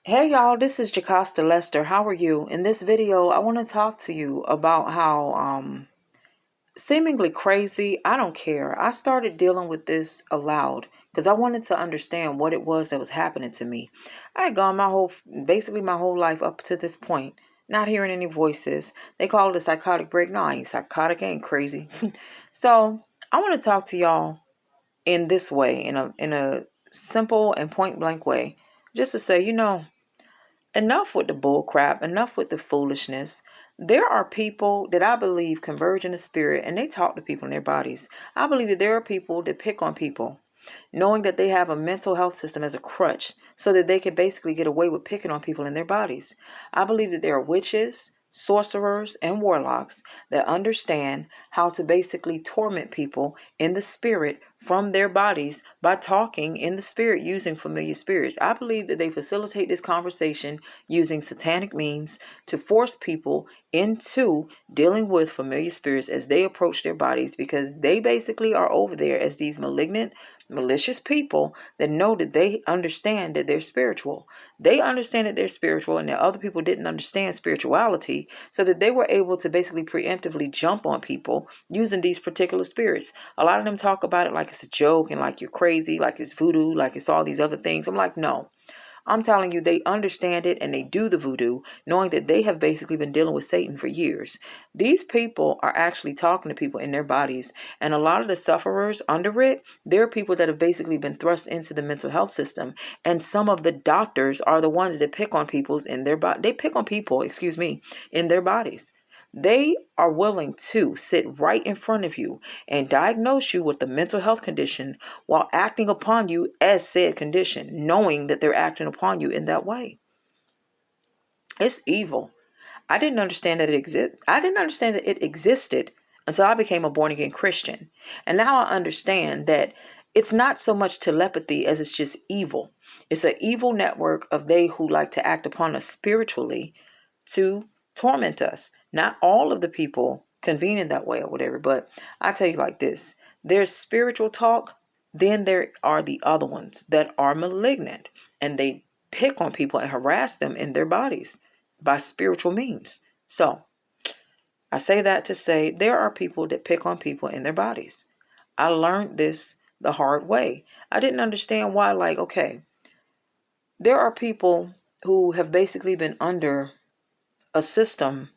Hey y'all, this is Jocasta Lester. How are you? In this video, I want to talk to you about how seemingly crazy, I don't care. I started dealing with this aloud because I wanted to understand what it was that was happening to me. I had gone basically my whole life up to this point, not hearing any voices. They call it a psychotic break. No, I ain't psychotic, I ain't crazy. So I want to talk to y'all in this way, in a simple and point blank way, just to say, enough with the bull crap, enough with the foolishness. There are people that I believe converge in the spirit and they talk to people in their bodies. I believe that there are people that pick on people, knowing that they have a mental health system as a crutch so that they can basically get away with picking on people in their bodies. I believe that there are witches, sorcerers, and warlocks that understand how to basically torment people in the spirit from their bodies by talking in the spirit using familiar spirits. I believe that they facilitate this conversation using satanic means to force people into dealing with familiar spirits as they approach their bodies, because they basically are over there as these malignant, malicious people that know that they understand that they're spiritual. They understand that they're spiritual and that other people didn't understand spirituality, so that they were able to basically preemptively jump on people using these particular spirits. A lot of them talk about it like it's a joke and like you're crazy, like it's voodoo, like it's all these other things. I'm like, no. I'm telling you, they understand it and they do the voodoo, knowing that they have basically been dealing with Satan for years. These people are actually talking to people in their bodies, and a lot of the sufferers under it, they're people that have basically been thrust into the mental health system. And some of the doctors are the ones that pick on people's in their body. They pick on people, in their bodies. They are willing to sit right in front of you and diagnose you with the mental health condition while acting upon you as said condition, knowing that they're acting upon you in that way. It's evil. I didn't understand that it existed. I didn't understand that it existed until I became a born again Christian. And now I understand that it's not so much telepathy as it's just evil. It's an evil network of they who like to act upon us spiritually to torment us. Not all of the people convene in that way or whatever, but I tell you like this. There's spiritual talk, then there are the other ones that are malignant and they pick on people and harass them in their bodies by spiritual means. So I say that to say there are people that pick on people in their bodies. I learned this the hard way. I didn't understand why, okay, there are people who have basically been under a system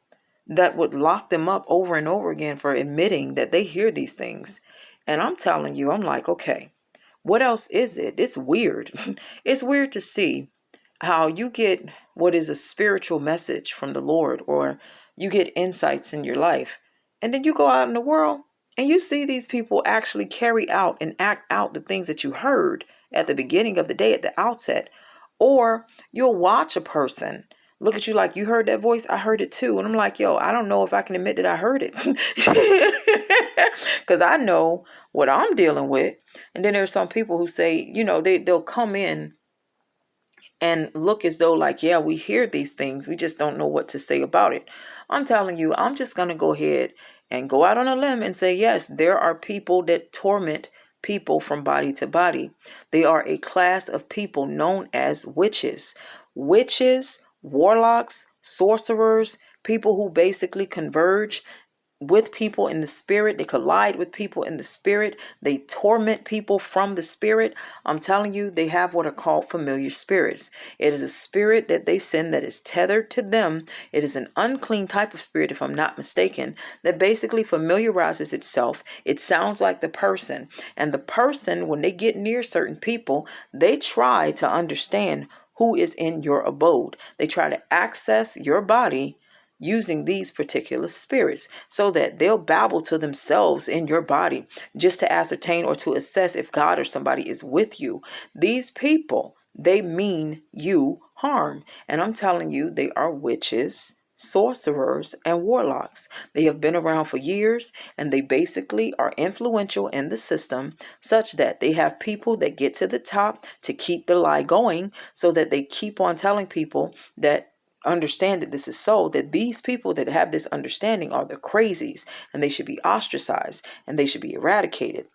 that would lock them up over and over again for admitting that they hear these things. And I'm telling you, I'm like, okay, what else is it? It's weird. It's weird to see how you get what is a spiritual message from the Lord, or you get insights in your life. And then you go out in the world and you see these people actually carry out and act out the things that you heard at the beginning of the day, at the outset. Or you'll watch a person look at you like, you heard that voice? I heard it too. And I'm like, yo, I don't know if I can admit that I heard it. Because I know what I'm dealing with. And then there's some people who say, they'll come in and look as though like, yeah, we hear these things. We just don't know what to say about it. I'm telling you, I'm just going to go ahead and go out on a limb and say, yes, there are people that torment people from body to body. They are a class of people known as witches. Witches, warlocks, sorcerers, people who basically converge with people in the spirit. They collide with people in the spirit. They torment people from the spirit. I'm telling you, they have what are called familiar spirits. It is a spirit that they send that is tethered to them. It is an unclean type of spirit, if I'm not mistaken, that basically familiarizes itself. It sounds like the person. And the person, when they get near certain people, they try to understand who is in your abode. They try to access your body using these particular spirits so that they'll babble to themselves in your body just to ascertain or to assess if God or somebody is with you. These people, they mean you harm. And I'm telling you, they are witches, sorcerers, and warlocks. They have been around for years and they basically are influential in the system such that they have people that get to the top to keep the lie going, so that they keep on telling people that understand that this is so, that these people that have this understanding are the crazies and they should be ostracized and they should be eradicated.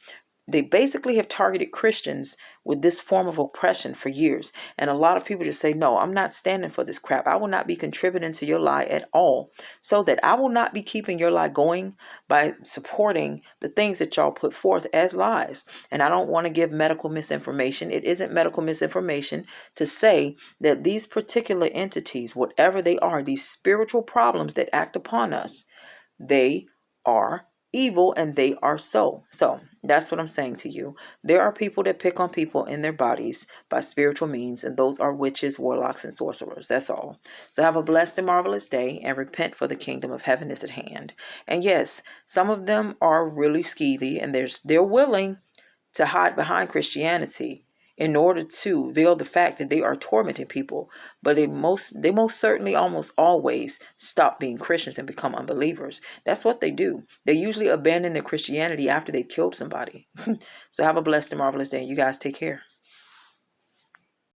They basically have targeted Christians with this form of oppression for years. And a lot of people just say, no, I'm not standing for this crap. I will not be contributing to your lie at all. So that I will not be keeping your lie going by supporting the things that y'all put forth as lies. And I don't want to give medical misinformation. It isn't medical misinformation to say that these particular entities, whatever they are, these spiritual problems that act upon us, they are evil and they are so. So that's what I'm saying to you. There are people that pick on people in their bodies by spiritual means, and those are witches, warlocks, and sorcerers. That's all. So have a blessed and marvelous day, and repent, for the kingdom of heaven is at hand. And yes, some of them are really skeevy, and they're willing to hide behind Christianity in order to veil the fact that they are tormenting people. But they most certainly almost always stop being Christians and become unbelievers. That's what they do. They usually abandon their Christianity after they've killed somebody. So have a blessed and marvelous day. You guys take care.